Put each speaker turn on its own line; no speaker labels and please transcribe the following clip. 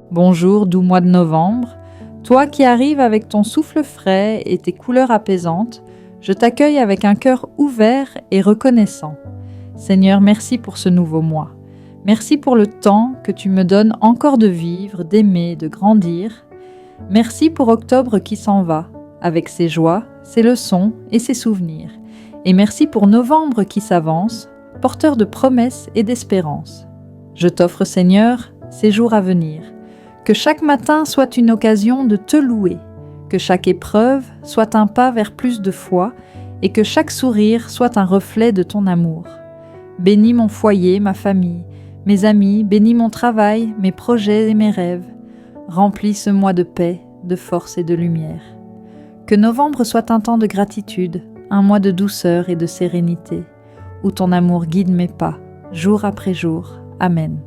Bonjour, doux mois de novembre. Toi qui arrives avec ton souffle frais et tes couleurs apaisantes, je t'accueille avec un cœur ouvert et reconnaissant. Seigneur, merci pour ce nouveau mois. Merci pour le temps que tu me donnes encore de vivre, d'aimer, de grandir. Merci pour octobre qui s'en va, avec ses joies, ses leçons et ses souvenirs. Et merci pour novembre qui s'avance, porteur de promesses et d'espérance. Je t'offre, Seigneur, ces jours à venir. Que chaque matin soit une occasion de te louer, que chaque épreuve soit un pas vers plus de foi et que chaque sourire soit un reflet de ton amour. Bénis mon foyer, ma famille, mes amis, bénis mon travail, mes projets et mes rêves. Remplis ce mois de paix, de force et de lumière. Que novembre soit un temps de gratitude, un mois de douceur et de sérénité, où ton amour guide mes pas, jour après jour. Amen.